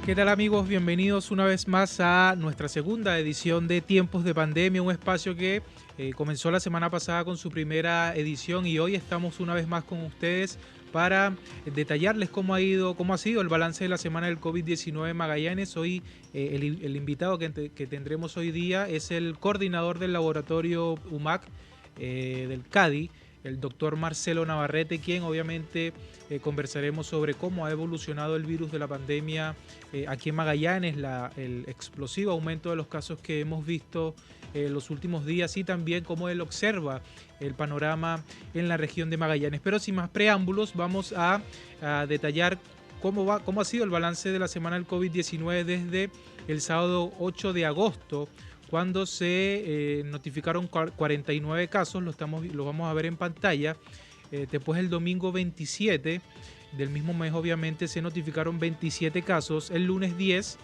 ¿Qué tal, amigos? Bienvenidos una vez más a nuestra segunda edición de Tiempos de Pandemia, un espacio que comenzó la semana pasada con su primera edición y hoy estamos una vez más con ustedes para detallarles cómo ha sido el balance de la semana del COVID-19 en Magallanes. Hoy el invitado que tendremos hoy día es el coordinador del laboratorio UMAC del CADI, el doctor Marcelo Navarrete, quien obviamente conversaremos sobre cómo ha evolucionado el virus de la pandemia aquí en Magallanes, el explosivo aumento de los casos que hemos visto los últimos días y también cómo él observa el panorama en la región de Magallanes. Pero sin más preámbulos, vamos a detallar cómo ha sido el balance de la semana del COVID-19 desde el sábado 8 de agosto, cuando se notificaron 49 casos, lo vamos a ver en pantalla. Después el domingo 27 del mismo mes obviamente se notificaron 27 casos. El lunes 10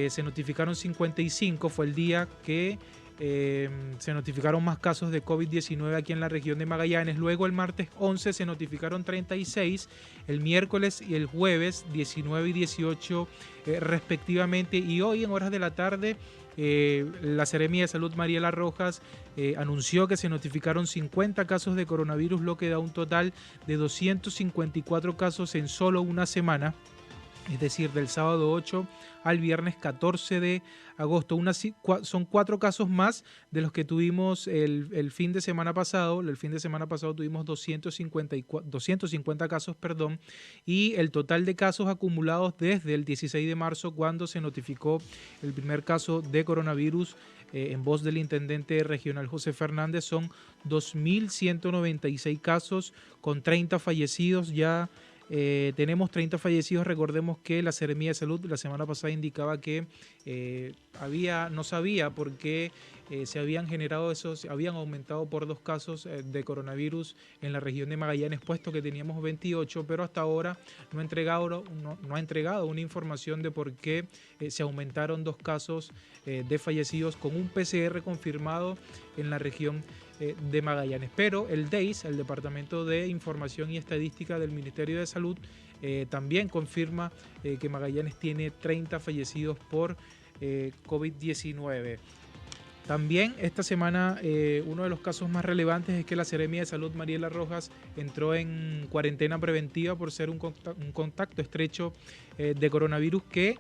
se notificaron 55, fue el día que se notificaron más casos de COVID-19 aquí en la región de Magallanes. Luego el martes 11 se notificaron 36, el miércoles y el jueves 19 y 18 respectivamente. Y hoy en horas de la tarde la Seremía de Salud Mariela Rojas anunció que se notificaron 50 casos de coronavirus, lo que da un total de 254 casos en solo una semana. Es decir, del sábado 8 al viernes 14 de agosto. Son 4 casos más de los que tuvimos el fin de semana pasado. El fin de semana pasado tuvimos 250 casos, perdón, y el total de casos acumulados desde el 16 de marzo, cuando se notificó el primer caso de coronavirus en voz del intendente regional José Fernández, son 2.196 casos con 30 fallecidos ya. Tenemos 30 fallecidos. Recordemos que la Seremía de Salud la semana pasada indicaba que no sabía por qué habían aumentado por 2 casos de coronavirus en la región de Magallanes, puesto que teníamos 28, pero hasta ahora no ha entregado una información de por qué se aumentaron 2 casos de fallecidos con un PCR confirmado en la región de Magallanes. Pero el DEIS, el Departamento de Información y Estadística del Ministerio de Salud, también confirma que Magallanes tiene 30 fallecidos por COVID-19. También esta semana uno de los casos más relevantes es que la Seremía de Salud Mariela Rojas entró en cuarentena preventiva por ser un contacto estrecho de coronavirus que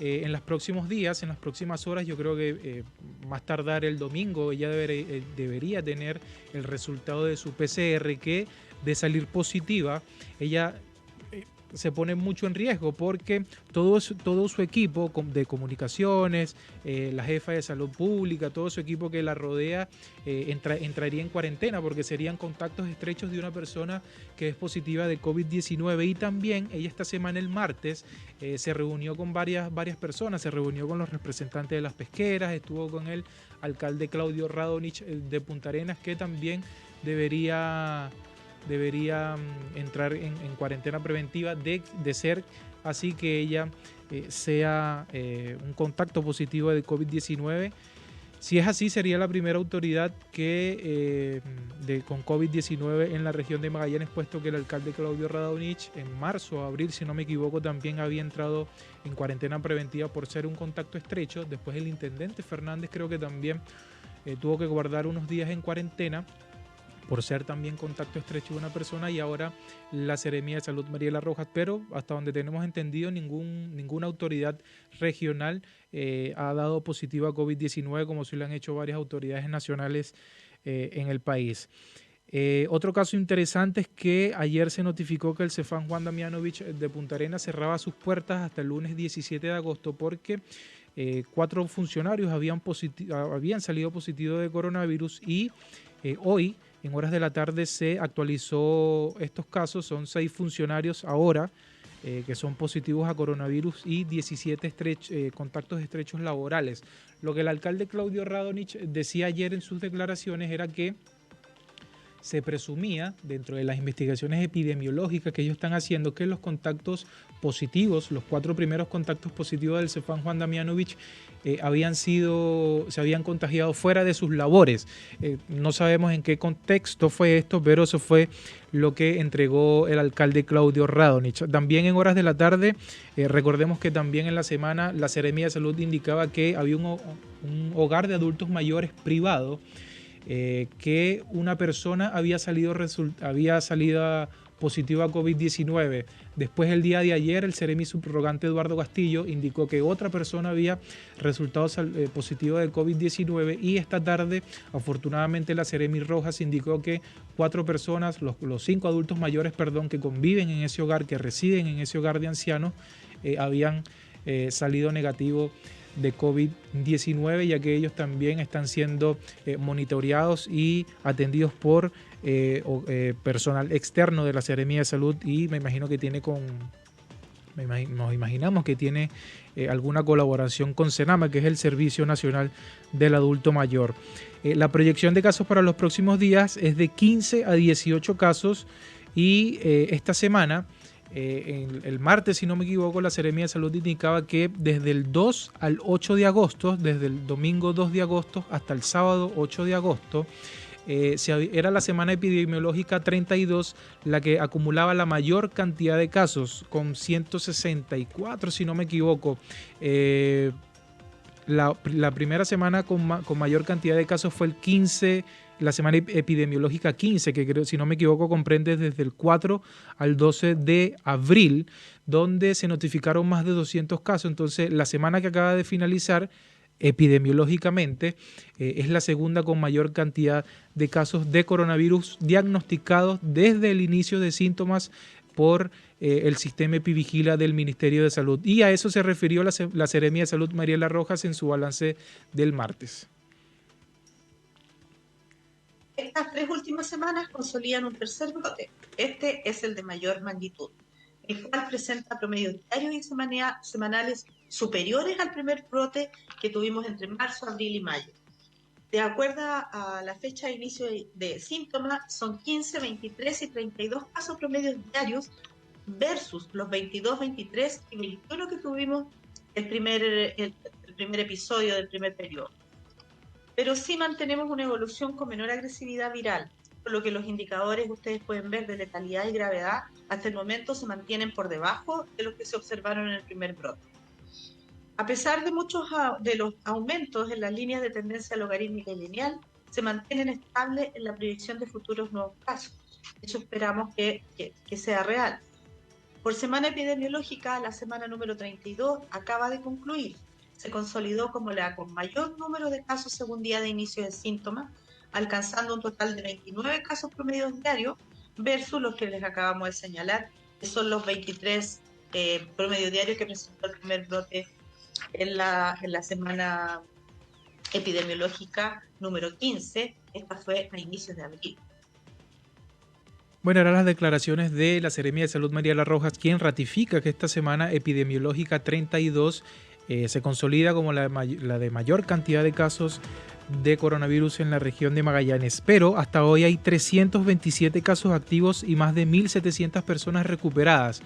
en los próximos días, en las próximas horas, yo creo que más tardar el domingo, ella debería tener el resultado de su PCR, que de salir positiva, ella se pone mucho en riesgo porque todo su equipo de comunicaciones, la jefa de salud pública, todo su equipo que la rodea entraría en cuarentena porque serían contactos estrechos de una persona que es positiva de COVID-19. Y también ella esta semana, el martes, se reunió con varias personas, se reunió con los representantes de las pesqueras, estuvo con el alcalde Claudio Radonich de Punta Arenas, que también debería entrar en cuarentena preventiva de ser así que ella sea un contacto positivo de COVID-19. Si es así, sería la primera autoridad con COVID-19 en la región de Magallanes, puesto que el alcalde Claudio Radonich en marzo o abril, si no me equivoco, también había entrado en cuarentena preventiva por ser un contacto estrecho. Después el intendente Fernández creo que también tuvo que guardar unos días en cuarentena por ser también contacto estrecho de una persona, y ahora la Seremía de Salud Mariela Rojas. Pero hasta donde tenemos entendido, ninguna autoridad regional ha dado positivo a COVID-19, como sí lo han hecho varias autoridades nacionales en el país. Otro caso interesante es que ayer se notificó que el Cefam Juan Damianovich de Punta Arenas cerraba sus puertas hasta el lunes 17 de agosto porque 4 funcionarios habían salido positivos de coronavirus, y hoy en horas de la tarde se actualizó estos casos. Son 6 funcionarios ahora que son positivos a coronavirus y 17 contactos estrechos laborales. Lo que el alcalde Claudio Radonich decía ayer en sus declaraciones era que se presumía, dentro de las investigaciones epidemiológicas que ellos están haciendo, que los contactos positivos, los 4 primeros contactos positivos del Cefam Juan Damianovich, se habían contagiado fuera de sus labores. No sabemos en qué contexto fue esto, pero eso fue lo que entregó el alcalde Claudio Radonich. También en horas de la tarde, recordemos que también en la semana la Seremía de Salud indicaba que había un hogar de adultos mayores privado, que una persona había salido positiva a COVID-19. Después, el día de ayer, el Seremi subrogante Eduardo Castillo indicó que otra persona había resultado positivo de COVID-19, y esta tarde, afortunadamente, la Seremi Rojas indicó que 4 personas, los 5 adultos mayores, que conviven en ese hogar, que residen en ese hogar de ancianos, habían salido negativo de COVID-19, ya que ellos también están siendo monitoreados y atendidos por personal externo de la Seremía de Salud, y me imagino que nos imaginamos que tiene alguna colaboración con Senama, que es el Servicio Nacional del Adulto Mayor. La proyección de casos para los próximos días es de 15 a 18 casos, y esta semana, el martes, si no me equivoco, la Seremía de Salud indicaba que desde el 2 al 8 de agosto, desde el domingo 2 de agosto hasta el sábado 8 de agosto, era la semana epidemiológica 32 la que acumulaba la mayor cantidad de casos, con 164, si no me equivoco. La primera semana con mayor cantidad de casos fue el 15, la semana epidemiológica 15, que creo, si no me equivoco, comprende desde el 4 al 12 de abril, donde se notificaron más de 200 casos. Entonces, la semana que acaba de finalizar, epidemiológicamente, es la segunda con mayor cantidad de casos de coronavirus diagnosticados desde el inicio de síntomas por el sistema Epivigila del Ministerio de Salud. Y a eso se refirió la Seremía de Salud Mariela Rojas en su balance del martes. Estas 3 últimas semanas consolidan un tercer brote. Este es el de mayor magnitud, el cual presenta promedios diarios y semanales superiores al primer brote que tuvimos entre marzo, abril y mayo. De acuerdo a la fecha de inicio de síntomas, son 15, 23 y 32 casos promedios diarios versus los 22, 23 y 21 que tuvimos el primer episodio del primer periodo. Pero sí mantenemos una evolución con menor agresividad viral, por lo que los indicadores que ustedes pueden ver de letalidad y gravedad hasta el momento se mantienen por debajo de los que se observaron en el primer brote. A pesar de muchos de los aumentos en las líneas de tendencia logarítmica y lineal, se mantienen estables en la proyección de futuros nuevos casos. Eso esperamos que sea real. Por semana epidemiológica, la semana número 32 acaba de concluir. Se consolidó como la con mayor número de casos según día de inicio de síntomas, alcanzando un total de 29 casos promedios diarios versus los que les acabamos de señalar, que son los 23 promedios diarios que presentó el primer brote en la semana epidemiológica número 15. Esta fue a inicios de abril. Bueno, eran las declaraciones de la Seremía de Salud Mariela Rojas, quien ratifica que esta semana epidemiológica 32 se consolida como la de mayor cantidad de casos de coronavirus en la región de Magallanes. Pero hasta hoy hay 327 casos activos y más de 1.700 personas recuperadas.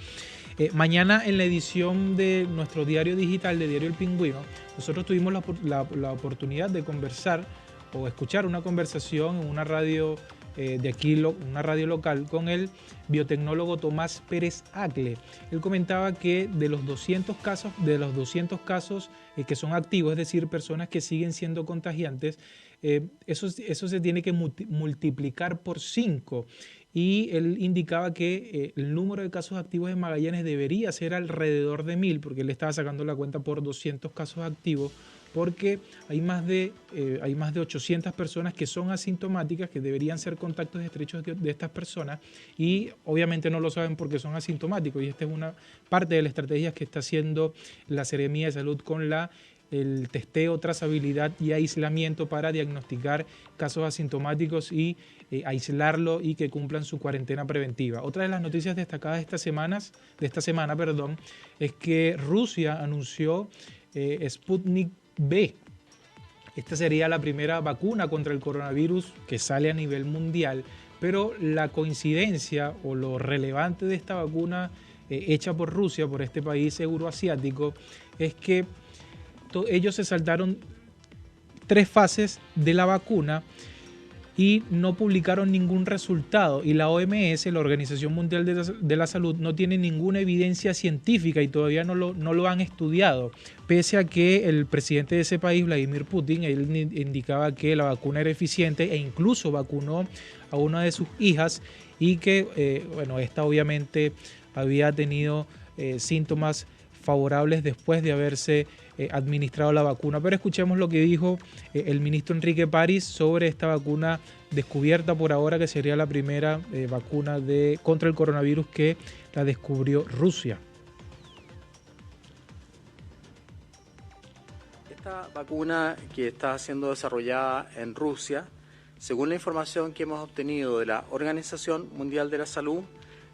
Mañana, en la edición de nuestro diario digital de Diario El Pingüino, nosotros tuvimos la oportunidad de conversar o escuchar una conversación en una radio de aquí, una radio local, con el biotecnólogo Tomás Pérez Acle. Él comentaba que de los 200 casos que son activos, es decir, personas que siguen siendo contagiantes, eso se tiene que multiplicar por 5. Y él indicaba que el número de casos activos en Magallanes debería ser alrededor de 1.000, porque él estaba sacando la cuenta por 200 casos activos, porque hay más de 800 personas que son asintomáticas, que deberían ser contactos estrechos de estas personas, y obviamente no lo saben porque son asintomáticos, y esta es una parte de las estrategias que está haciendo la Seremía de Salud con el testeo, trazabilidad y aislamiento para diagnosticar casos asintomáticos y aislarlo y que cumplan su cuarentena preventiva. Otra de las noticias destacadas de esta semana, es que Rusia anunció Sputnik V. Esta sería la primera vacuna contra el coronavirus que sale a nivel mundial, pero la coincidencia o lo relevante de esta vacuna hecha por Rusia, por este país euroasiático, es que ellos se saltaron 3 fases de la vacuna y no publicaron ningún resultado. Y la OMS, la Organización Mundial de la Salud, no tiene ninguna evidencia científica y todavía no lo han estudiado. Pese a que el presidente de ese país, Vladimir Putin, él indicaba que la vacuna era eficiente e incluso vacunó a una de sus hijas y que, bueno, esta obviamente había tenido síntomas favorables después de haberse administrado la vacuna. Pero escuchemos lo que dijo el ministro Enrique París sobre esta vacuna descubierta por ahora, que sería la primera vacuna contra el coronavirus que la descubrió Rusia. Esta vacuna que está siendo desarrollada en Rusia, según la información que hemos obtenido de la Organización Mundial de la Salud,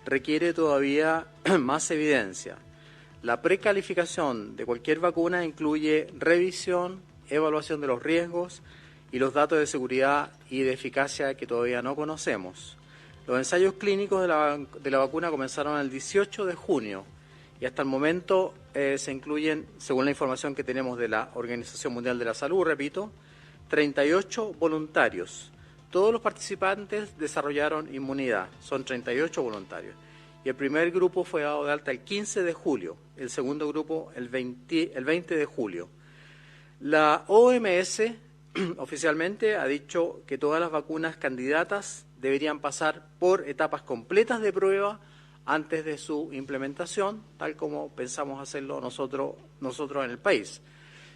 requiere todavía más evidencia. La precalificación de cualquier vacuna incluye revisión, evaluación de los riesgos y los datos de seguridad y de eficacia que todavía no conocemos. Los ensayos clínicos de la vacuna comenzaron el 18 de junio y hasta el momento se incluyen, según la información que tenemos de la Organización Mundial de la Salud, repito, 38 voluntarios. Todos los participantes desarrollaron inmunidad, son 38 voluntarios. Y el primer grupo fue dado de alta el 15 de julio, el segundo grupo el 20 de julio. La OMS oficialmente ha dicho que todas las vacunas candidatas deberían pasar por etapas completas de prueba antes de su implementación, tal como pensamos hacerlo nosotros en el país.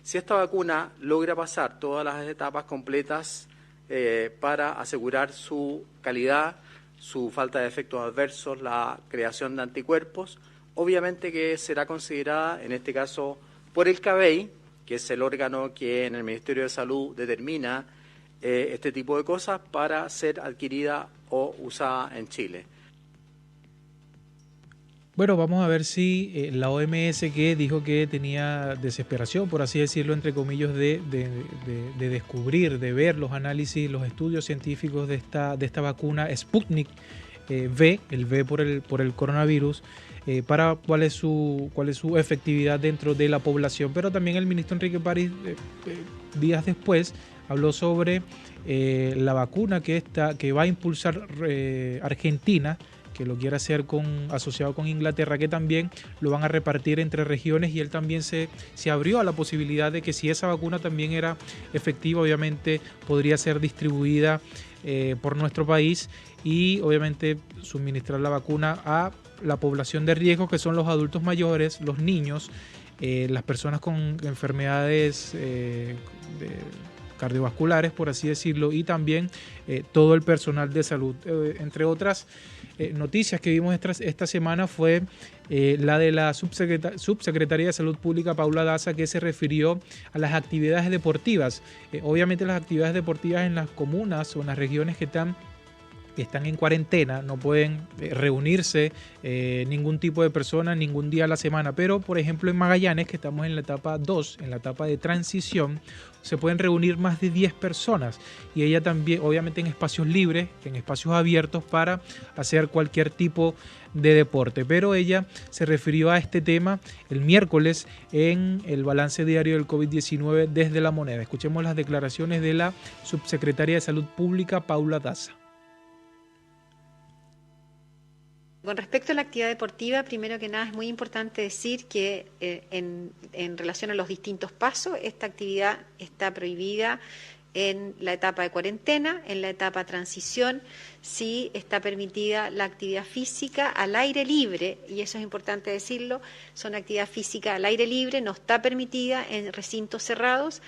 Si esta vacuna logra pasar todas las etapas completas para asegurar su calidad, su falta de efectos adversos, la creación de anticuerpos, obviamente que será considerada, en este caso, por el CABEI, que es el órgano que en el Ministerio de Salud determina este tipo de cosas para ser adquirida o usada en Chile. Bueno, vamos a ver si la OMS, que dijo que tenía desesperación, por así decirlo, entre comillas, de descubrir, de ver los análisis, los estudios científicos de esta vacuna Sputnik V, el V por el coronavirus, para cuál es su efectividad dentro de la población. Pero también el ministro Enrique París, días después, habló sobre la vacuna que va a impulsar Argentina, que lo quiere hacer asociado con Inglaterra, que también lo van a repartir entre regiones, y él también se abrió a la posibilidad de que si esa vacuna también era efectiva, obviamente podría ser distribuida por nuestro país y obviamente suministrar la vacuna a la población de riesgo, que son los adultos mayores, los niños, las personas con enfermedades cardiovasculares, por así decirlo, y también todo el personal de salud. Entre otras noticias que vimos esta semana fue la de la subsecretaria de Salud Pública, Paula Daza, que se refirió a las actividades deportivas. Obviamente las actividades deportivas en las comunas o en las regiones que están en cuarentena no pueden reunirse ningún tipo de persona ningún día a la semana, pero por ejemplo en Magallanes, que estamos en la etapa 2, en la etapa de transición, se pueden reunir más de 10 personas, y ella también, obviamente en espacios libres, en espacios abiertos, para hacer cualquier tipo de deporte. Pero ella se refirió a este tema el miércoles en el balance diario del COVID-19 desde La Moneda. Escuchemos las declaraciones de la subsecretaria de Salud Pública, Paula Daza. Con respecto a la actividad deportiva, primero que nada es muy importante decir que en relación a los distintos pasos, esta actividad está prohibida en la etapa de cuarentena, en la etapa de transición, sí está permitida la actividad física al aire libre, y eso es importante decirlo, son actividad física al aire libre, no está permitida en recintos cerrados.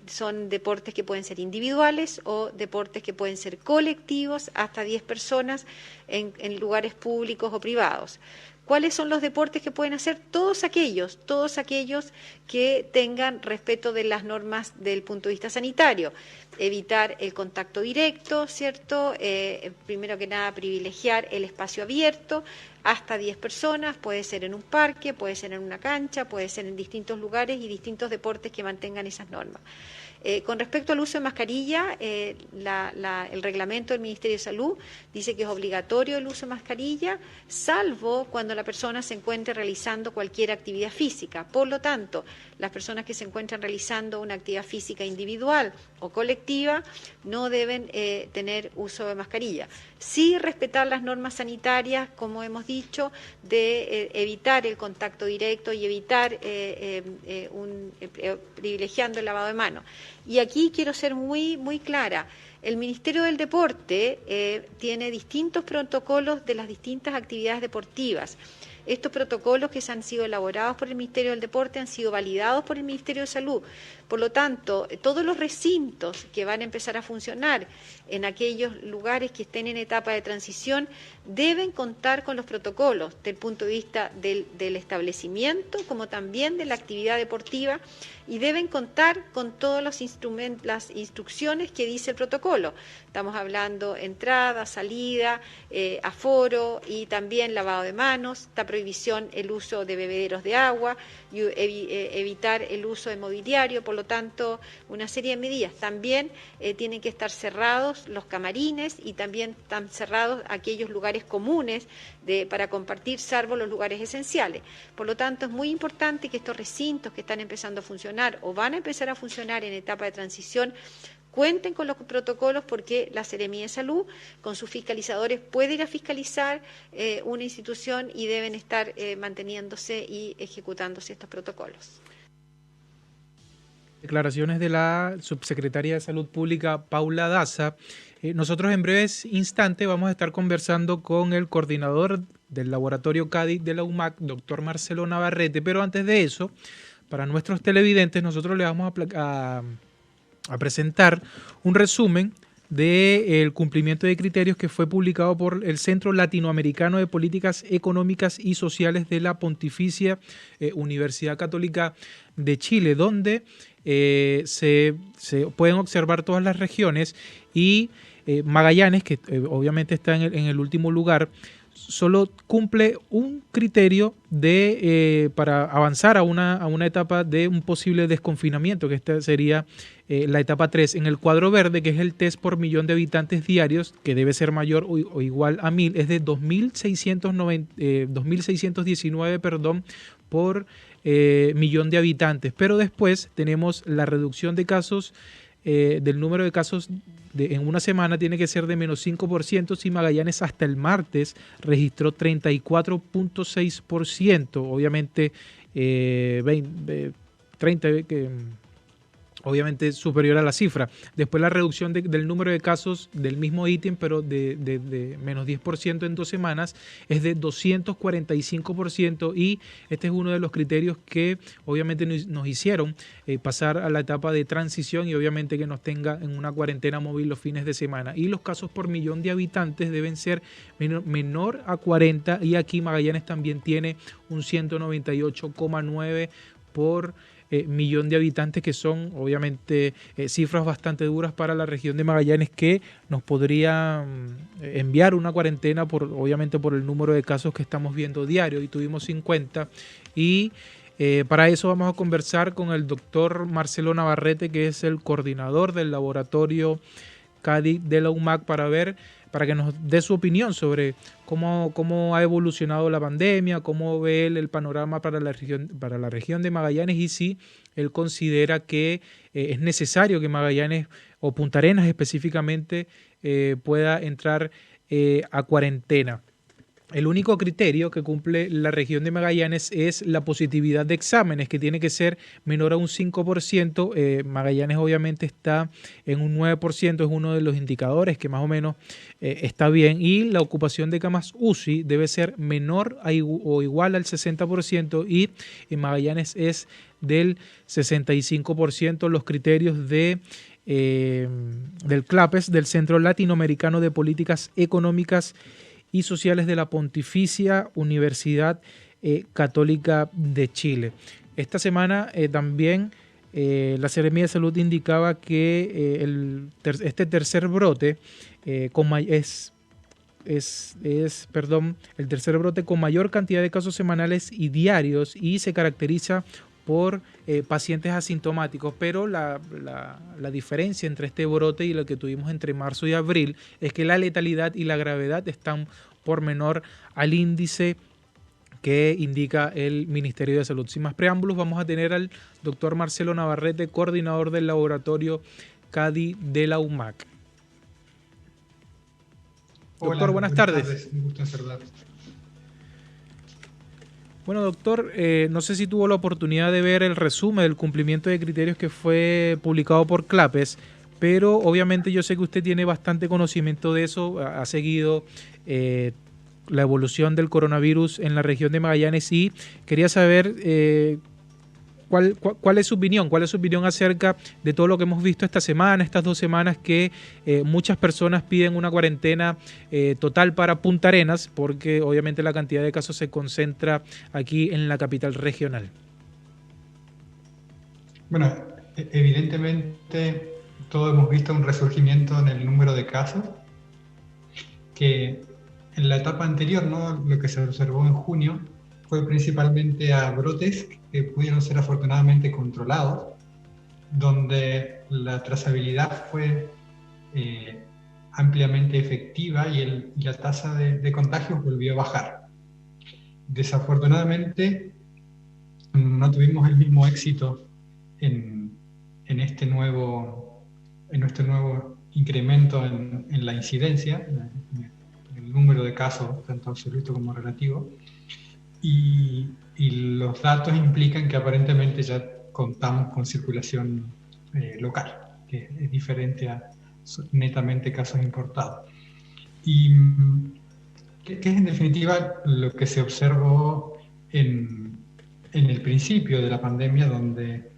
Son deportes que pueden ser individuales o deportes que pueden ser colectivos, hasta 10 personas en lugares públicos o privados. ¿Cuáles son los deportes que pueden hacer? Todos aquellos que tengan respeto de las normas del punto de vista sanitario. Evitar el contacto directo, ¿cierto? Primero que nada, privilegiar el espacio abierto, hasta 10 personas, puede ser en un parque, puede ser en una cancha, puede ser en distintos lugares y distintos deportes que mantengan esas normas. Con respecto al uso de mascarilla, el reglamento del Ministerio de Salud dice que es obligatorio el uso de mascarilla, salvo cuando la persona se encuentre realizando cualquier actividad física. Por lo tanto, las personas que se encuentran realizando una actividad física individual o colectiva no deben tener uso de mascarilla. Sí respetar las normas sanitarias, como hemos dicho, de evitar el contacto directo y evitar privilegiando el lavado de manos. Y aquí quiero ser muy clara. El Ministerio del Deporte tiene distintos protocolos de las distintas actividades deportivas. Estos protocolos que se han sido elaborados por el Ministerio del Deporte han sido validados por el Ministerio de Salud. Por lo tanto, todos los recintos que van a empezar a funcionar en aquellos lugares que estén en etapa de transición deben contar con los protocolos desde el punto de vista del establecimiento como también de la actividad deportiva y deben contar con todos los instrumentos, las instrucciones que dice el protocolo. Estamos hablando entrada, salida, aforo y también lavado de manos, esta prohibición el uso de bebederos de agua, y evitar el uso de mobiliario, por lo tanto, una serie de medidas. También tienen que estar cerrados los camarines y también están cerrados aquellos lugares comunes para compartir, salvo los lugares esenciales. Por lo tanto, es muy importante que estos recintos que están empezando a funcionar o van a empezar a funcionar en etapa de transición cuenten con los protocolos porque la Seremía de Salud, con sus fiscalizadores, puede ir a fiscalizar una institución y deben estar manteniéndose y ejecutándose estos protocolos. Declaraciones de la subsecretaria de Salud Pública, Paula Daza. Nosotros en breves instantes vamos a estar conversando con el coordinador del laboratorio CADI de la UMAC, doctor Marcelo Navarrete, pero antes de eso, para nuestros televidentes, nosotros le vamos a presentar un resumen del cumplimiento de criterios que fue publicado por el Centro Latinoamericano de Políticas Económicas y Sociales de la Pontificia Universidad Católica de Chile, donde se pueden observar todas las regiones y Magallanes, que obviamente está en el último lugar, solo cumple un criterio para avanzar a una etapa de un posible desconfinamiento, que esta sería la etapa 3. En el cuadro verde, que es el test por millón de habitantes diarios, que debe ser mayor o igual a 1000, es de 2.619 por millón de habitantes. Pero después tenemos la reducción de casos, del número de casos en una semana tiene que ser de menos 5%, si Magallanes hasta el martes registró 34.6%, obviamente 30 obviamente superior a la cifra. Después la reducción del número de casos del mismo ítem, pero de menos 10% en 2 semanas, es de 245%, y este es uno de los criterios que obviamente nos hicieron pasar a la etapa de transición y obviamente que nos tenga en una cuarentena móvil los fines de semana. Y los casos por millón de habitantes deben ser menor a 40, y aquí Magallanes también tiene un 198,9 por millón de habitantes, que son obviamente cifras bastante duras para la región de Magallanes, que nos podría enviar una cuarentena obviamente por el número de casos que estamos viendo diario, y tuvimos 50, y para eso vamos a conversar con el doctor Marcelo Navarrete, que es el coordinador del laboratorio CADI de la UMAC, para que nos dé su opinión sobre cómo ha evolucionado la pandemia, cómo ve él el panorama para la región de Magallanes, y si él considera que es necesario que Magallanes o Punta Arenas específicamente pueda entrar a cuarentena. El único criterio que cumple la región de Magallanes es la positividad de exámenes, que tiene que ser menor a un 5%. Magallanes obviamente está en un 9%, es uno de los indicadores que más o menos está bien. Y la ocupación de camas UCI debe ser menor o igual al 60%, y en Magallanes es del 65%. Los criterios del CLAPES, del Centro Latinoamericano de Políticas Económicas y Sociales de la Pontificia Universidad Católica de Chile. Esta semana también la Seremía de Salud indicaba que este tercer brote el tercer brote con mayor cantidad de casos semanales y diarios, y se caracteriza por pacientes asintomáticos, pero la diferencia entre este brote y lo que tuvimos entre marzo y abril es que la letalidad y la gravedad están por menor al índice que indica el Ministerio de Salud. Sin más preámbulos, vamos a tener al doctor Marcelo Navarrete, coordinador del laboratorio CADI de la UMAC. Hola, doctor, buenas tardes. Un gusto saludarles. Bueno, doctor, no sé si tuvo la oportunidad de ver el resumen del cumplimiento de criterios que fue publicado por CLAPES, pero obviamente yo sé que usted tiene bastante conocimiento de eso, ha seguido la evolución del coronavirus en la región de Magallanes y quería saber cuál es su opinión acerca de todo lo que hemos visto esta semana, estas 2 semanas que muchas personas piden una cuarentena total para Punta Arenas, porque obviamente la cantidad de casos se concentra aquí en la capital regional. Bueno, evidentemente todos hemos visto un resurgimiento en el número de casos, que en la etapa anterior, ¿no?, lo que se observó en junio, fue principalmente a brotes que pudieron ser afortunadamente controlados, donde la trazabilidad fue ampliamente efectiva y la tasa de contagios volvió a bajar. Desafortunadamente, no tuvimos el mismo éxito en este nuevo incremento en la incidencia, en el número de casos, tanto absoluto como relativo. Y los datos implican que aparentemente ya contamos con circulación local, que es diferente a netamente casos importados. Y que es en definitiva lo que se observó en el principio de la pandemia, donde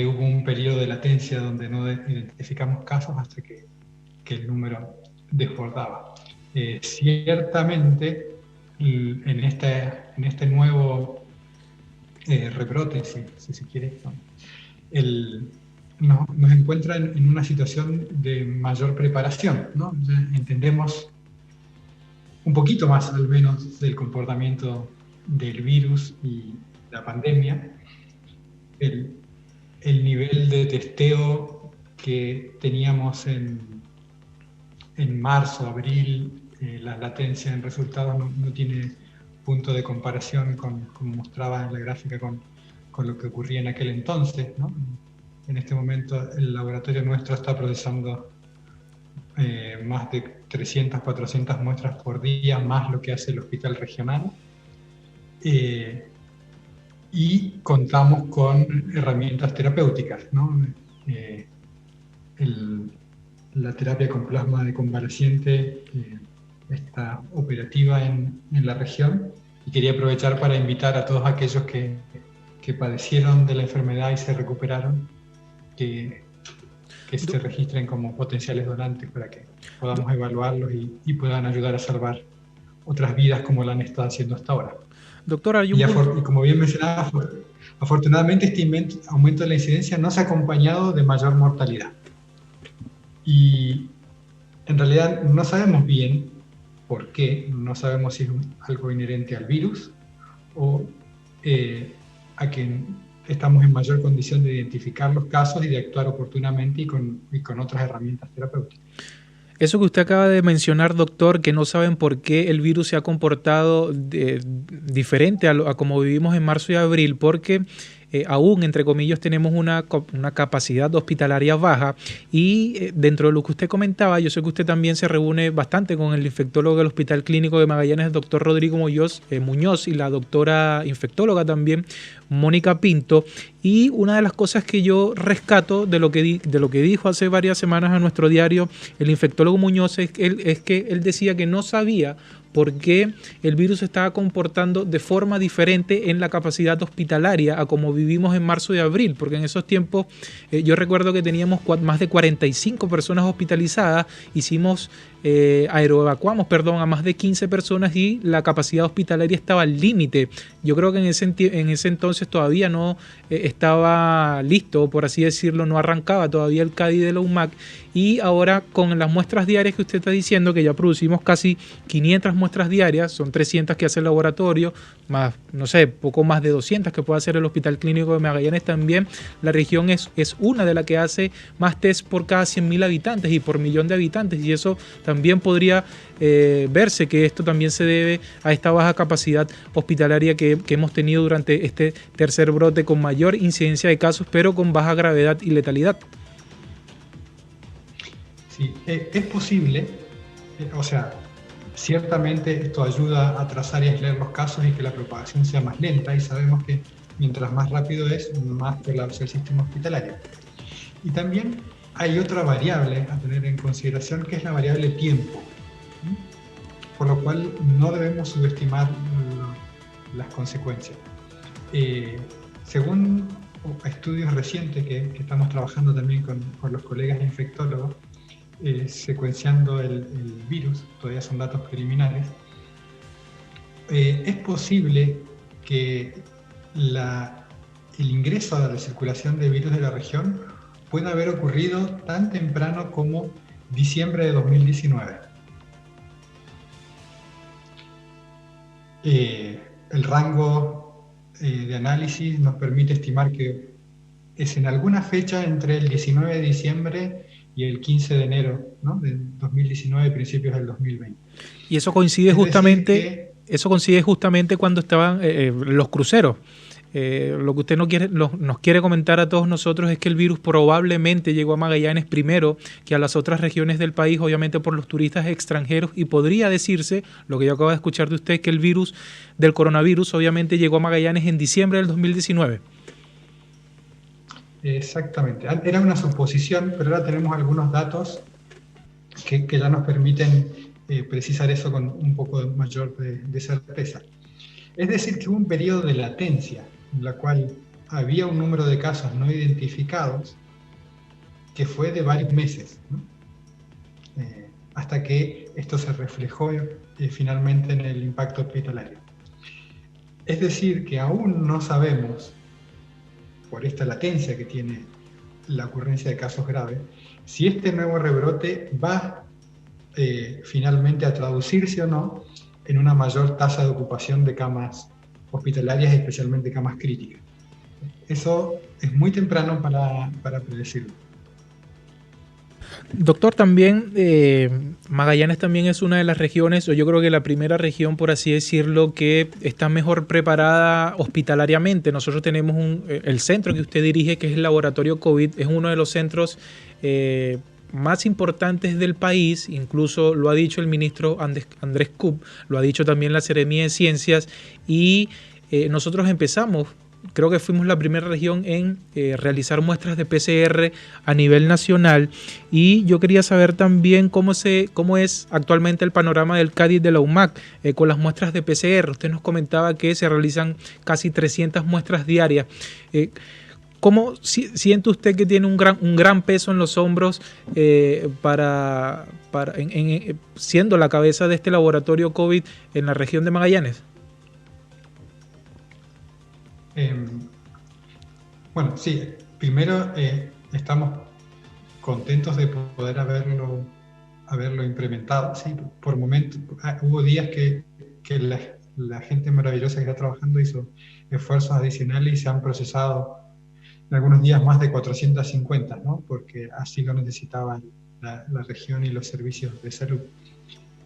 hubo un periodo de latencia donde no identificamos casos hasta que el número desbordaba. Ciertamente, en este nuevo rebrote, si se quiere, nos encuentra en una situación de mayor preparación, ¿no? Entendemos un poquito más, al menos, del comportamiento del virus y la pandemia. El nivel de testeo que teníamos en marzo, abril, la latencia en resultados no tiene punto de comparación como mostraba en la gráfica con lo que ocurría en aquel entonces, ¿no? En este momento el laboratorio nuestro está procesando más de 300, 400 muestras por día, más lo que hace el hospital regional. Y contamos con herramientas terapéuticas, ¿no? La terapia con plasma de convaleciente está operativa en la región, y quería aprovechar para invitar a todos aquellos que padecieron de la enfermedad y se recuperaron, que se registren como potenciales donantes para que podamos evaluarlos y puedan ayudar a salvar otras vidas como lo han estado haciendo hasta ahora. Doctora, y como bien mencionaba, afortunadamente este aumento de la incidencia no se ha acompañado de mayor mortalidad. Y en realidad no sabemos bien por qué, no sabemos si es algo inherente al virus o a que estamos en mayor condición de identificar los casos y de actuar oportunamente y con otras herramientas terapéuticas. Eso que usted acaba de mencionar, doctor, que no saben por qué el virus se ha comportado diferente a como vivimos en marzo y abril, porque aún, entre comillas, tenemos una capacidad hospitalaria baja y dentro de lo que usted comentaba, yo sé que usted también se reúne bastante con el infectólogo del Hospital Clínico de Magallanes, el doctor Rodrigo Muñoz, y la doctora infectóloga también, Mónica Pinto, y una de las cosas que yo rescato de lo que dijo hace varias semanas a nuestro diario el infectólogo Muñoz es que él decía que no sabía por qué el virus se estaba comportando de forma diferente en la capacidad hospitalaria a como vivimos en marzo y abril, porque en esos tiempos yo recuerdo que teníamos más de 45 personas hospitalizadas, aeroevacuamos a más de 15 personas y la capacidad hospitalaria estaba al límite. Yo creo que en ese entonces todavía no estaba listo, por así decirlo, no arrancaba todavía el CADI de la UMAC, y ahora con las muestras diarias que usted está diciendo, que ya producimos casi 500 muestras muestras diarias, son 300 que hace el laboratorio, más, no sé, poco más de 200 que puede hacer el Hospital Clínico de Magallanes también. La región es una de las que hace más test por cada 100.000 habitantes y por millón de habitantes, y eso también podría verse que esto también se debe a esta baja capacidad hospitalaria que hemos tenido durante este tercer brote con mayor incidencia de casos, pero con baja gravedad y letalidad. Sí, es posible, o sea, ciertamente esto ayuda a trazar y aislar los casos y que la propagación sea más lenta, y sabemos que mientras más rápido es, más colapsa el sistema hospitalario. Y también hay otra variable a tener en consideración, que es la variable tiempo, por lo cual no debemos subestimar las consecuencias. Según estudios recientes que estamos trabajando también con los colegas infectólogos, secuenciando el virus, todavía son datos preliminares, es posible que el ingreso a la circulación de virus de la región pueda haber ocurrido tan temprano como diciembre de 2019. El rango de análisis nos permite estimar que es en alguna fecha entre el 19 de diciembre y el 15 de enero, ¿no?, de 2019, principios del 2020. Y eso coincide justamente cuando estaban los cruceros. Lo que usted nos quiere comentar a todos nosotros es que el virus probablemente llegó a Magallanes primero que a las otras regiones del país, obviamente por los turistas extranjeros, y podría decirse, lo que yo acabo de escuchar de usted, que el virus del coronavirus obviamente llegó a Magallanes en diciembre del 2019. Exactamente. Era una suposición, pero ahora tenemos algunos datos que ya nos permiten precisar eso con un poco mayor de certeza. Es decir, que hubo un periodo de latencia en la cual había un número de casos no identificados que fue de varios meses, ¿no? Hasta que esto se reflejó finalmente en el impacto hospitalario. Es decir, que aún no sabemos, por esta latencia que tiene la ocurrencia de casos graves, si este nuevo rebrote va finalmente a traducirse o no en una mayor tasa de ocupación de camas hospitalarias, especialmente camas críticas. Eso es muy temprano para predecirlo. Doctor, también Magallanes también es una de las regiones, o yo creo que la primera región, por así decirlo, que está mejor preparada hospitalariamente. Nosotros tenemos el centro que usted dirige, que es el Laboratorio COVID, es uno de los centros más importantes del país, incluso lo ha dicho el ministro Andrés Kup, lo ha dicho también la Seremía de Ciencias, y nosotros empezamos, creo que fuimos la primera región en realizar muestras de PCR a nivel nacional, y yo quería saber también cómo es actualmente el panorama del CADIS de la UMAC con las muestras de PCR. Usted nos comentaba que se realizan casi 300 muestras diarias. ¿Cómo siente usted que tiene un gran peso en los hombros siendo la cabeza de este laboratorio COVID en la región de Magallanes? Bueno, sí, primero estamos contentos de poder haberlo implementado. Sí, por momentos hubo días que la gente maravillosa que está trabajando hizo esfuerzos adicionales y se han procesado en algunos días más de 450, ¿no?, porque así lo necesitaba la región y los servicios de salud.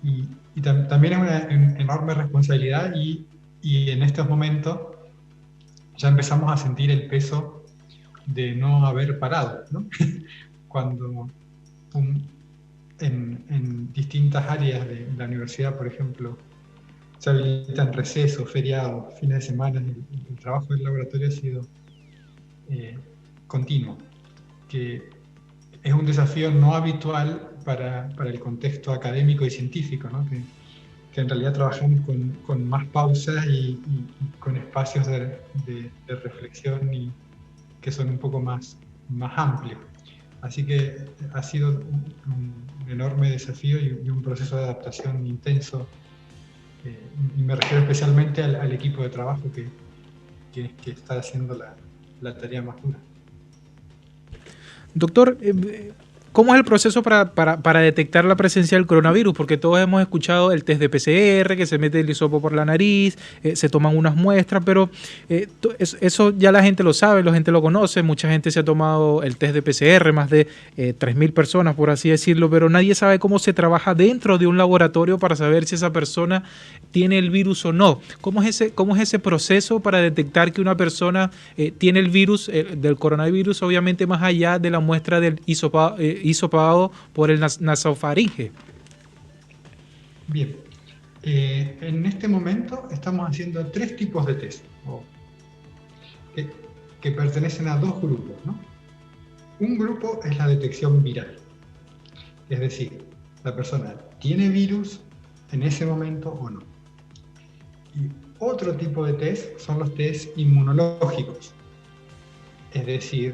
Y también es una enorme responsabilidad, y en estos momentos ya empezamos a sentir el peso de no haber parado, ¿no? Cuando en distintas áreas de la universidad, por ejemplo, se habilitan recesos, feriados, fines de semana, el trabajo del laboratorio ha sido continuo, que es un desafío no habitual para el contexto académico y científico, ¿no?, que en realidad trabajamos con más pausas y con espacios de reflexión y que son un poco más amplios. Así que ha sido un enorme desafío y un proceso de adaptación intenso, y me refiero especialmente al equipo de trabajo que está haciendo la tarea más dura. Doctor, ¿Cómo es el proceso para detectar la presencia del coronavirus? Porque todos hemos escuchado el test de PCR, que se mete el hisopo por la nariz, se toman unas muestras, pero eso ya la gente lo sabe, la gente lo conoce, mucha gente se ha tomado el test de PCR, más de 3.000 personas, por así decirlo, pero nadie sabe cómo se trabaja dentro de un laboratorio para saber si esa persona tiene el virus o no. ¿Cómo es ese proceso para detectar que una persona tiene el virus del coronavirus, obviamente más allá de la muestra del hisopado por el nasofaringe? Bien, en este momento estamos haciendo 3 tipos de test que pertenecen a 2 grupos, ¿no? Un grupo es la detección viral, es decir, la persona tiene virus en ese momento o no. Y otro tipo de test son los test inmunológicos, es decir,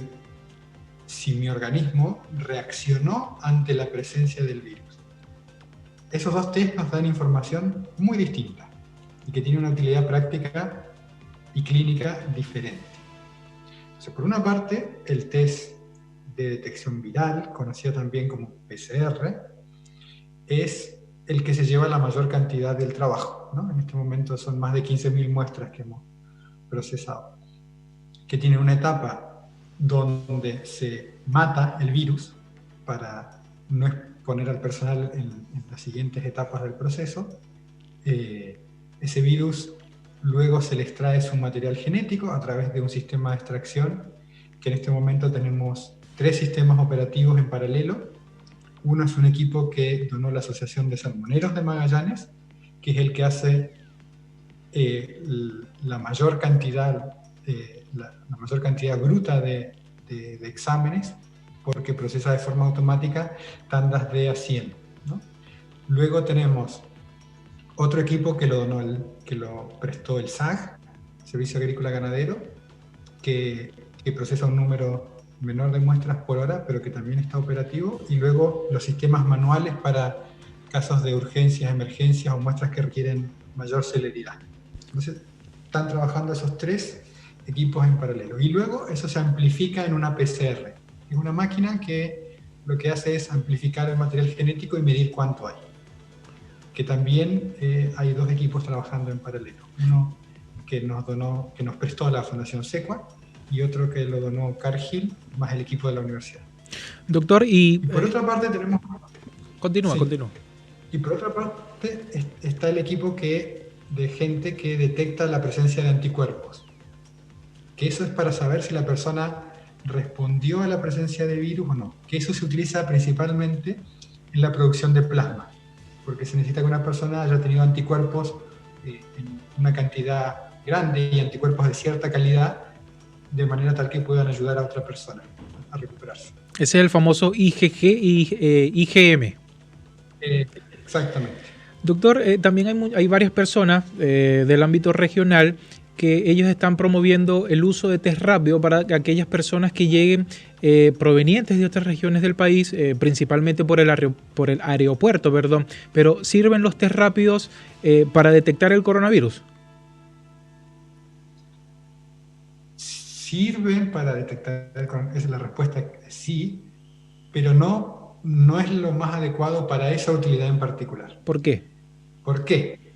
si mi organismo reaccionó ante la presencia del virus. Esos 2 test nos dan información muy distinta y que tiene una utilidad práctica y clínica diferente. Entonces, por una parte, el test de detección viral, conocido también como PCR, es el que se lleva la mayor cantidad del trabajo, ¿no? En este momento son más de 15.000 muestras que hemos procesado, que tiene una etapa donde se mata el virus para no exponer al personal en las siguientes etapas del proceso. Ese virus luego se le extrae su material genético a través de un sistema de extracción, que en este momento tenemos 3 sistemas operativos en paralelo. Uno es un equipo que donó la Asociación de Salmoneros de Magallanes, que es el que hace la mayor cantidad bruta de exámenes, porque procesa de forma automática tandas de a 100, ¿no? Luego tenemos otro equipo que lo prestó el SAG, Servicio Agrícola Ganadero, que procesa un número menor de muestras por hora, pero que también está operativo, y luego los sistemas manuales para casos de urgencias, emergencias o muestras que requieren mayor celeridad. Entonces, están trabajando esos 3 equipos en paralelo. Y luego eso se amplifica en una PCR. Es una máquina que lo que hace es amplificar el material genético y medir cuánto hay. Que también hay 2 equipos trabajando en paralelo. Uno que nos prestó la Fundación SECUA, y otro que lo donó Cargill, más el equipo de la universidad. Doctor, y por otra parte tenemos... Continúa. Y por otra parte está el equipo de gente que detecta la presencia de anticuerpos. Que eso es para saber si la persona respondió a la presencia de virus o no. Que eso se utiliza principalmente en la producción de plasma, porque se necesita que una persona haya tenido anticuerpos en una cantidad grande y anticuerpos de cierta calidad, de manera tal que puedan ayudar a otra persona a recuperarse. Ese es el famoso IgM. Exactamente. Doctor, también hay varias personas del ámbito regional que ellos están promoviendo el uso de test rápido para aquellas personas que lleguen provenientes de otras regiones del país, principalmente por el aeropuerto, pero ¿sirven los test rápidos para detectar el coronavirus? Sirven para detectar el coronavirus, esa es la respuesta, sí, pero no es lo más adecuado para esa utilidad en particular. ¿Por qué? ¿Por qué?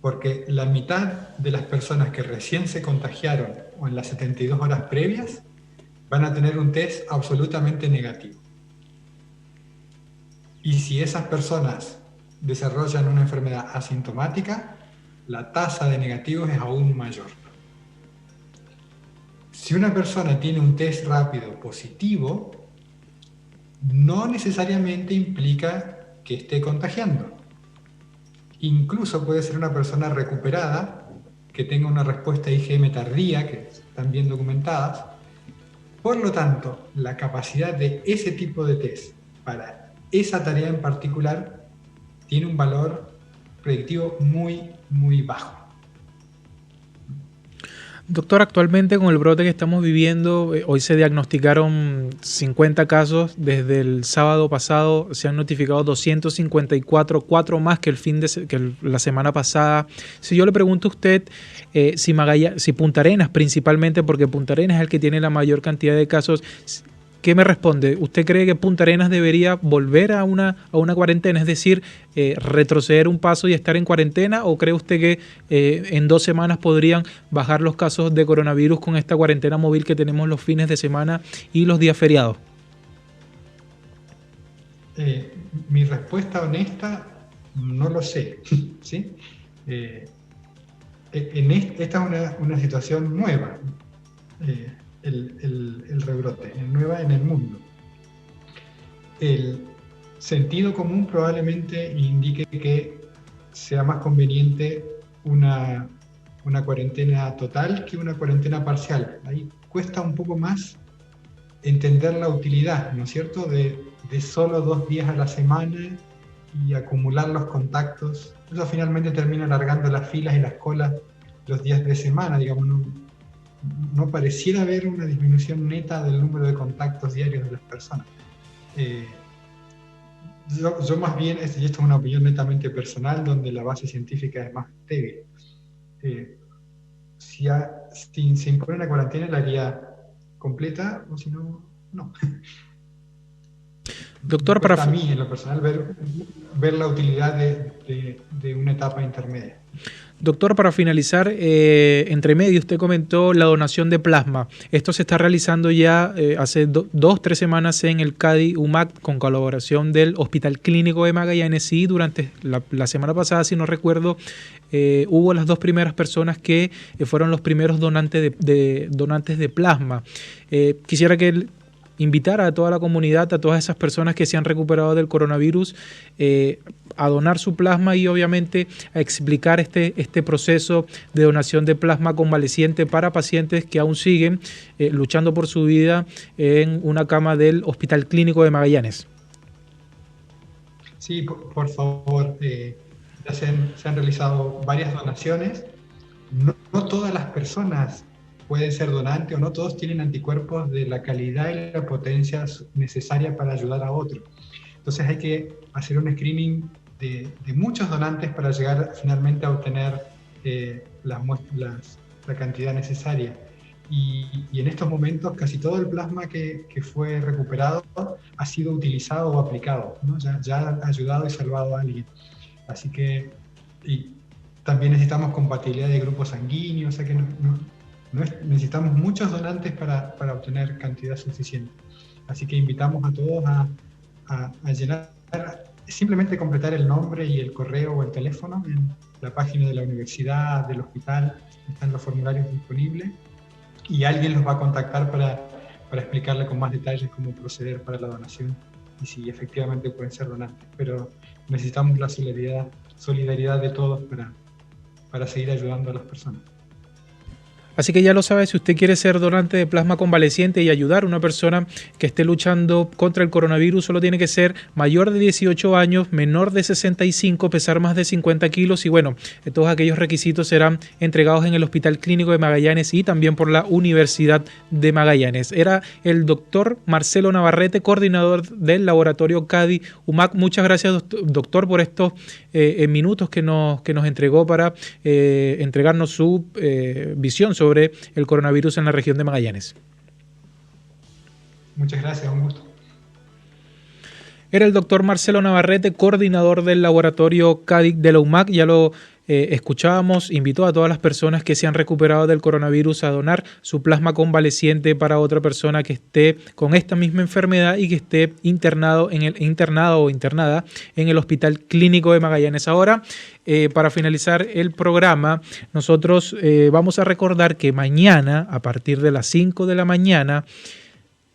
Porque la mitad de las personas que recién se contagiaron o en las 72 horas previas van a tener un test absolutamente negativo. Y si esas personas desarrollan una enfermedad asintomática, la tasa de negativos es aún mayor. Si una persona tiene un test rápido positivo, no necesariamente implica que esté contagiando. Incluso puede ser una persona recuperada, que tenga una respuesta IgM tardía, que están bien documentadas. Por lo tanto, la capacidad de ese tipo de test para esa tarea en particular tiene un valor predictivo muy, muy bajo. Doctor, actualmente con el brote que estamos viviendo, hoy se diagnosticaron 50 casos, desde el sábado pasado se han notificado 254, 4 más que la semana pasada. Si yo le pregunto a usted si Punta Arenas principalmente, porque Punta Arenas es el que tiene la mayor cantidad de casos, ¿qué me responde? ¿Usted cree que Punta Arenas debería volver a una cuarentena, es decir, retroceder un paso y estar en cuarentena? ¿O cree usted que en 2 semanas podrían bajar los casos de coronavirus con esta cuarentena móvil que tenemos los fines de semana y los días feriados? Mi respuesta honesta, no lo sé, ¿sí? Esta es una situación nueva, el rebrote, es nueva en el mundo. El sentido común probablemente indique que sea más conveniente una cuarentena total que una cuarentena parcial. Ahí cuesta un poco más entender la utilidad, ¿no es cierto?, de solo 2 días a la semana y acumular los contactos. Eso finalmente termina alargando las filas y las colas los días de semana, digamos. No pareciera haber una disminución neta del número de contactos diarios de las personas. Yo más bien, y esto es una opinión netamente personal, donde la base científica es más débil. Si se impone una cuarentena, la haría completa, o si no, no. Doctor, para mí, en lo personal, ver la utilidad de una etapa intermedia. Doctor, para finalizar, entre medio, usted comentó la donación de plasma. Esto se está realizando ya hace 2-3 semanas en el CADI UMAC con colaboración del Hospital Clínico de Magallanes, y durante la semana pasada, si no recuerdo, hubo las 2 primeras personas que fueron los primeros donantes de plasma. Quisiera que invitar a toda la comunidad, a todas esas personas que se han recuperado del coronavirus, a donar su plasma y obviamente a explicar este proceso de donación de plasma convaleciente para pacientes que aún siguen luchando por su vida en una cama del Hospital Clínico de Magallanes. Sí, por favor, ya se han realizado varias donaciones. No todas las personas pueden ser donantes, o no todos tienen anticuerpos de la calidad y la potencia necesaria para ayudar a otros. Entonces hay que hacer un screening de muchos donantes para llegar finalmente a obtener la cantidad necesaria. Y en estos momentos casi todo el plasma que fue recuperado ha sido utilizado o aplicado, ¿no? Ya ha ayudado y salvado a alguien. Así que también necesitamos compatibilidad de grupos sanguíneos, o sea que necesitamos muchos donantes para obtener cantidad suficiente. Así que invitamos a todos a llenar, simplemente completar el nombre y el correo o el teléfono en la página de la universidad, del hospital, están los formularios disponibles, y alguien los va a contactar para explicarle con más detalles cómo proceder para la donación y si efectivamente pueden ser donantes. Pero necesitamos la solidaridad de todos para seguir ayudando a las personas. Así que ya lo sabe, si usted quiere ser donante de plasma convaleciente y ayudar a una persona que esté luchando contra el coronavirus, solo tiene que ser mayor de 18 años, menor de 65, pesar más de 50 kilos y bueno, todos aquellos requisitos serán entregados en el Hospital Clínico de Magallanes y también por la Universidad de Magallanes. Era el doctor Marcelo Navarrete, coordinador del laboratorio CADI UMAC. Muchas gracias, doctor, por estos minutos que nos entregó para entregarnos su visión sobre el coronavirus en la región de Magallanes. Muchas gracias, un gusto. Era el doctor Marcelo Navarrete, coordinador del laboratorio CADI de la UMAC. Ya lo escuchábamos, invitó a todas las personas que se han recuperado del coronavirus a donar su plasma convaleciente para otra persona que esté con esta misma enfermedad y que esté internado o internada en el Hospital Clínico de Magallanes. Ahora, para finalizar el programa, nosotros vamos a recordar que mañana, a partir de las 5 de la mañana,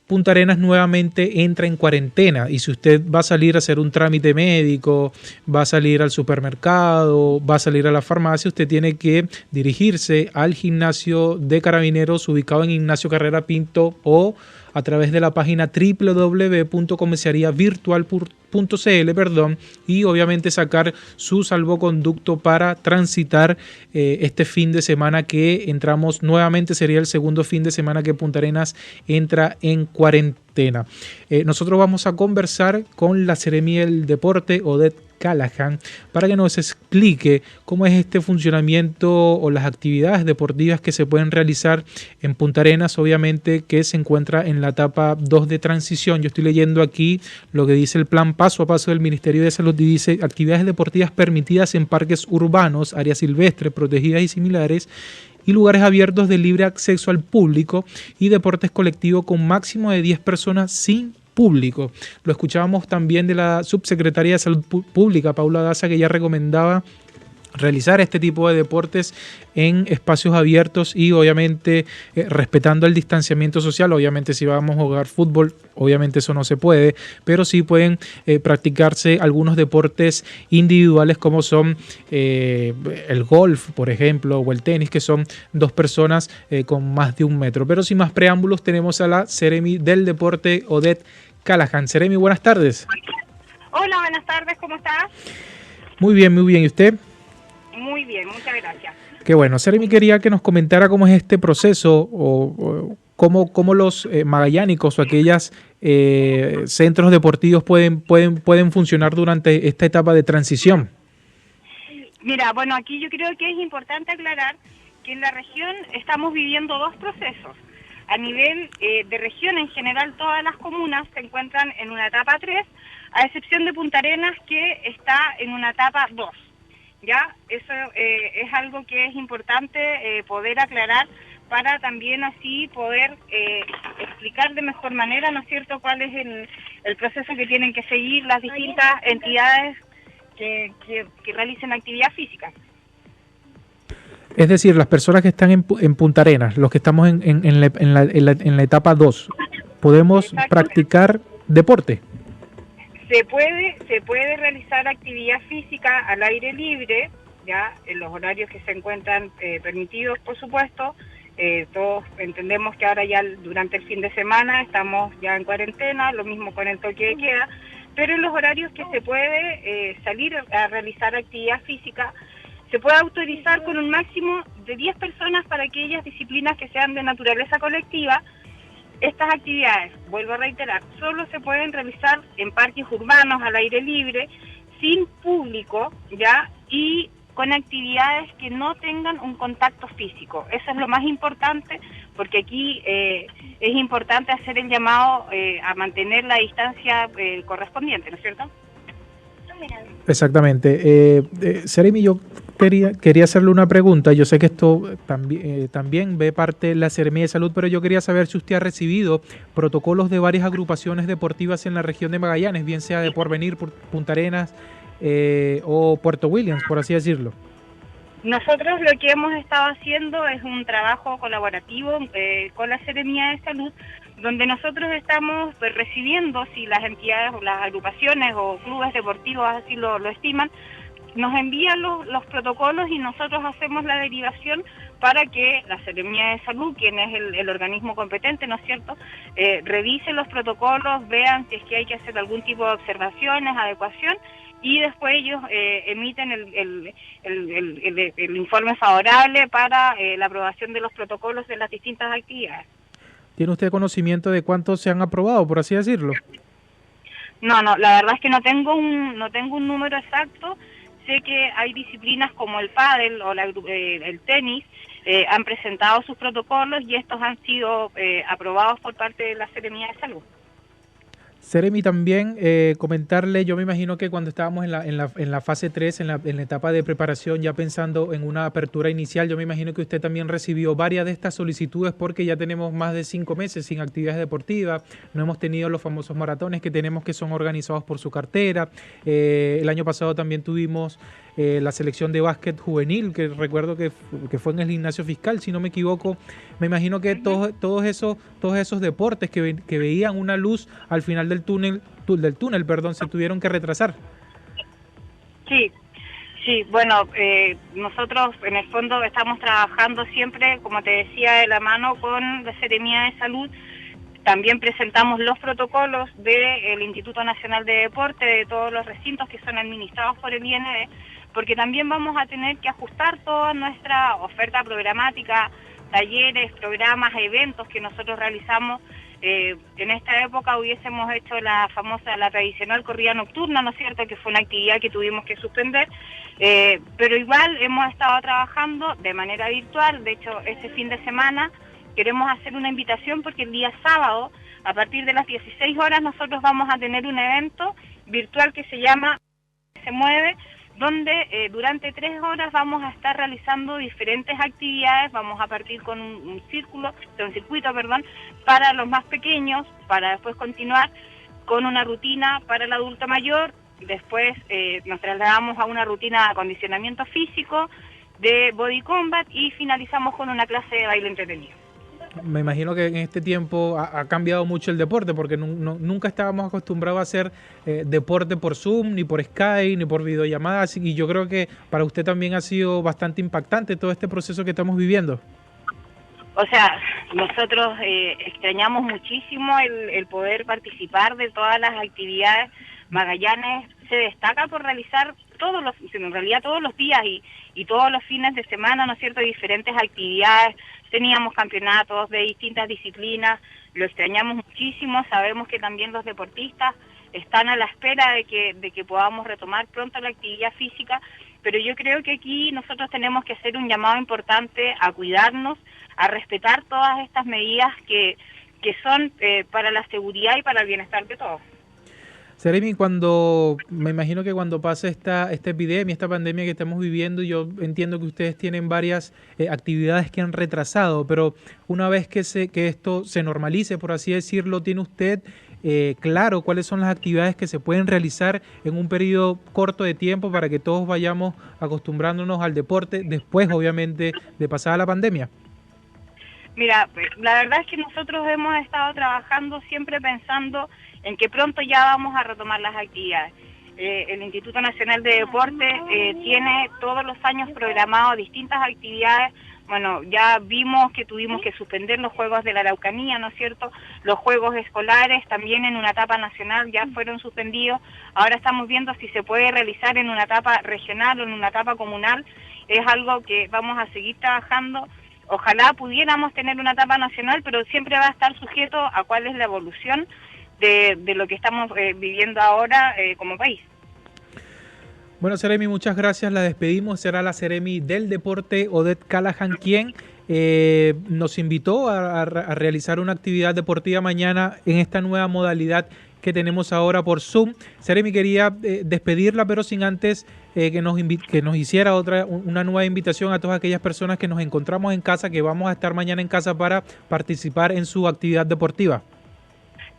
Punta Arenas nuevamente entra en cuarentena, y si usted va a salir a hacer un trámite médico, va a salir al supermercado, va a salir a la farmacia, usted tiene que dirigirse al gimnasio de Carabineros ubicado en Ignacio Carrera Pinto o a través de la página www.comisariavirtual.cl, y obviamente sacar su salvoconducto para transitar este fin de semana que entramos nuevamente. Sería el segundo fin de semana que Punta Arenas entra en cuarentena. Nosotros vamos a conversar con la Seremi del Deporte, Odette Callahan para que nos explique cómo es este funcionamiento o las actividades deportivas que se pueden realizar en Punta Arenas, obviamente que se encuentra en la etapa 2 de transición. Yo estoy leyendo aquí lo que dice el plan paso a paso del Ministerio de Salud y dice actividades deportivas permitidas en parques urbanos, áreas silvestres, protegidas y similares, y lugares abiertos de libre acceso al público y deportes colectivos con máximo de 10 personas sin público. Lo escuchábamos también de la subsecretaria de Salud Pública, Paula Daza, que ya recomendaba realizar este tipo de deportes en espacios abiertos y obviamente respetando el distanciamiento social. Obviamente si vamos a jugar fútbol, obviamente eso no se puede, pero sí pueden practicarse algunos deportes individuales como son el golf, por ejemplo, o el tenis, que son 2 personas con más de 1 metro. Pero sin más preámbulos, tenemos a la Seremi del Deporte, Odette Callahan. Seremi, buenas tardes. Hola, buenas tardes, ¿cómo estás? Muy bien, muy bien. ¿Y usted? Muy bien, muchas gracias. Qué bueno. Seremi quería que nos comentara cómo es este proceso o cómo los magallánicos o aquellos centros deportivos pueden funcionar durante esta etapa de transición. Mira, bueno, aquí yo creo que es importante aclarar que en la región estamos viviendo 2 procesos. A nivel de región en general, todas las comunas se encuentran en una etapa 3, a excepción de Punta Arenas, que está en una etapa 2. ¿Ya? Eso es algo que es importante poder aclarar para también así poder explicar de mejor manera, ¿no es cierto?, cuál es el proceso que tienen que seguir las distintas entidades que realicen actividad física. Es decir, las personas que están en Punta Arenas, los que estamos en la etapa 2, ¿podemos practicar deporte? Se puede realizar actividad física al aire libre, ya en los horarios que se encuentran permitidos, por supuesto. Todos entendemos que ahora ya durante el fin de semana estamos ya en cuarentena, lo mismo con el toque de queda, pero en los horarios que se puede salir a realizar actividad física, se puede autorizar con un máximo de 10 personas para aquellas disciplinas que sean de naturaleza colectiva. Estas actividades, vuelvo a reiterar, solo se pueden realizar en parques urbanos al aire libre, sin público, ¿ya? Y con actividades que no tengan un contacto físico. Eso es lo más importante, porque aquí es importante hacer el llamado a mantener la distancia correspondiente, ¿no es cierto? Exactamente. Seremi, yo quería hacerle una pregunta. Yo sé que esto también ve parte de la Seremi de Salud, pero yo quería saber si usted ha recibido protocolos de varias agrupaciones deportivas en la región de Magallanes, bien sea de Porvenir, Punta Arenas o Puerto Williams, por así decirlo. Nosotros lo que hemos estado haciendo es un trabajo colaborativo con la Seremi de Salud, donde nosotros estamos recibiendo, si las entidades o las agrupaciones o clubes deportivos así lo estiman, nos envían los protocolos y nosotros hacemos la derivación para que la Seremi de Salud, quien es el organismo competente, ¿no es cierto?, revise los protocolos, vean si es que hay que hacer algún tipo de observaciones, adecuación, y después ellos emiten el informe favorable para la aprobación de los protocolos de las distintas actividades. ¿Tiene usted conocimiento de cuántos se han aprobado, por así decirlo? No, la verdad es que no tengo un número exacto. Sé que hay disciplinas como el pádel o el tenis, han presentado sus protocolos y estos han sido aprobados por parte de la Seremi de Salud. Seremi, también comentarle, yo me imagino que cuando estábamos en la fase 3, en la etapa de preparación, ya pensando en una apertura inicial, yo me imagino que usted también recibió varias de estas solicitudes porque ya tenemos más de 5 meses sin actividades deportivas, no hemos tenido los famosos maratones que tenemos que son organizados por su cartera. El año pasado también tuvimos la selección de básquet juvenil, que recuerdo que fue en el Gimnasio Fiscal, si no me equivoco. Me imagino que todos esos deportes que veían una luz al final del túnel, se tuvieron que retrasar. Sí, bueno, nosotros en el fondo estamos trabajando siempre, como te decía, de la mano con la Seremi de Salud. También presentamos los protocolos del Instituto Nacional de Deporte, de todos los recintos que son administrados por el IND, porque también vamos a tener que ajustar toda nuestra oferta programática, talleres, programas, eventos que nosotros realizamos en esta época hubiésemos hecho la tradicional corrida nocturna, ¿no es cierto?, que fue una actividad que tuvimos que suspender, pero igual hemos estado trabajando de manera virtual. De hecho, este fin de semana queremos hacer una invitación porque el día sábado, a partir de las 16 horas, nosotros vamos a tener un evento virtual que se llama Se Mueve, donde durante 3 horas vamos a estar realizando diferentes actividades. Vamos a partir con un circuito, para los más pequeños, para después continuar con una rutina para el adulto mayor. Después nos trasladamos a una rutina de acondicionamiento físico, de body combat, y finalizamos con una clase de baile entretenido. Me imagino que en este tiempo ha cambiado mucho el deporte, porque nunca estábamos acostumbrados a hacer deporte por Zoom, ni por Skype, ni por videollamadas, y yo creo que para usted también ha sido bastante impactante todo este proceso que estamos viviendo. O sea, nosotros extrañamos muchísimo el poder participar de todas las actividades. Magallanes se destaca por realizar todos los días y todos los fines de semana, ¿no es cierto?, diferentes actividades. Teníamos campeonatos de distintas disciplinas, lo extrañamos muchísimo. Sabemos que también los deportistas están a la espera de que podamos retomar pronto la actividad física, pero yo creo que aquí nosotros tenemos que hacer un llamado importante a cuidarnos, a respetar todas estas medidas que son para la seguridad y para el bienestar de todos. Seremi, me imagino que cuando pase esta epidemia, esta pandemia que estamos viviendo, yo entiendo que ustedes tienen varias actividades que han retrasado, pero una vez que esto se normalice, por así decirlo, ¿tiene usted claro cuáles son las actividades que se pueden realizar en un periodo corto de tiempo para que todos vayamos acostumbrándonos al deporte después, obviamente, de pasada la pandemia? Mira, la verdad es que nosotros hemos estado trabajando siempre pensando en que pronto ya vamos a retomar las actividades. El Instituto Nacional de Deportes tiene todos los años programados distintas actividades. Bueno, ya vimos que tuvimos que suspender los Juegos de la Araucanía, ¿no es cierto? Los Juegos Escolares también en una etapa nacional ya fueron suspendidos. Ahora estamos viendo si se puede realizar en una etapa regional o en una etapa comunal. Es algo que vamos a seguir trabajando. Ojalá pudiéramos tener una etapa nacional, pero siempre va a estar sujeto a cuál es la evolución de lo que estamos viviendo ahora como país. Bueno, Seremi, muchas gracias. La despedimos. Será la Seremi del Deporte, Odette Callahan, quien nos invitó a realizar una actividad deportiva mañana en esta nueva modalidad que tenemos ahora por Zoom. Seremi, quería despedirla, pero sin antes que nos hiciera una nueva invitación a todas aquellas personas que nos encontramos en casa, que vamos a estar mañana en casa para participar en su actividad deportiva.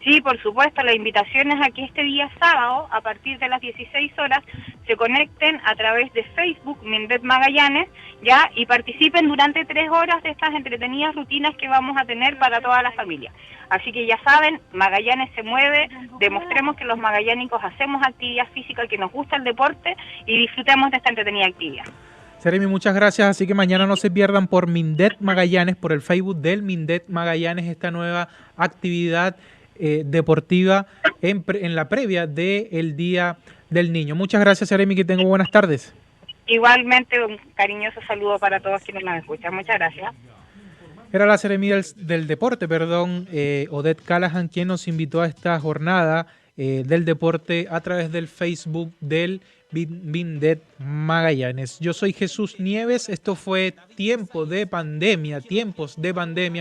Sí, por supuesto, la invitación es a que este día sábado, a partir de las 16 horas, se conecten a través de Facebook, Mindet Magallanes, ya, y participen durante 3 horas de estas entretenidas rutinas que vamos a tener para toda la familia. Así que ya saben, Magallanes se mueve, demostremos que los magallánicos hacemos actividad física, que nos gusta el deporte y disfrutemos de esta entretenida actividad. Seremi, muchas gracias. Así que mañana no se pierdan por Mindet Magallanes, por el Facebook del Mindet Magallanes, esta nueva actividad deportiva en la previa del Día del Niño. Muchas gracias, Seremi, que tengo buenas tardes. Igualmente, un cariñoso saludo para todos quienes nos escuchan. Muchas gracias. Era la Seremi del Deporte, Odette Callahan, quien nos invitó a esta jornada del deporte a través del Facebook del Mindet Magallanes. Yo soy Jesús Nieves, esto fue Tiempos de Pandemia,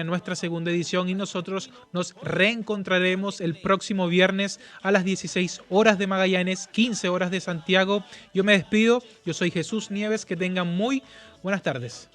nuestra segunda edición, y nosotros nos reencontraremos el próximo viernes a las 16 horas de Magallanes, 15 horas de Santiago. Yo me despido, yo soy Jesús Nieves, que tengan muy buenas tardes.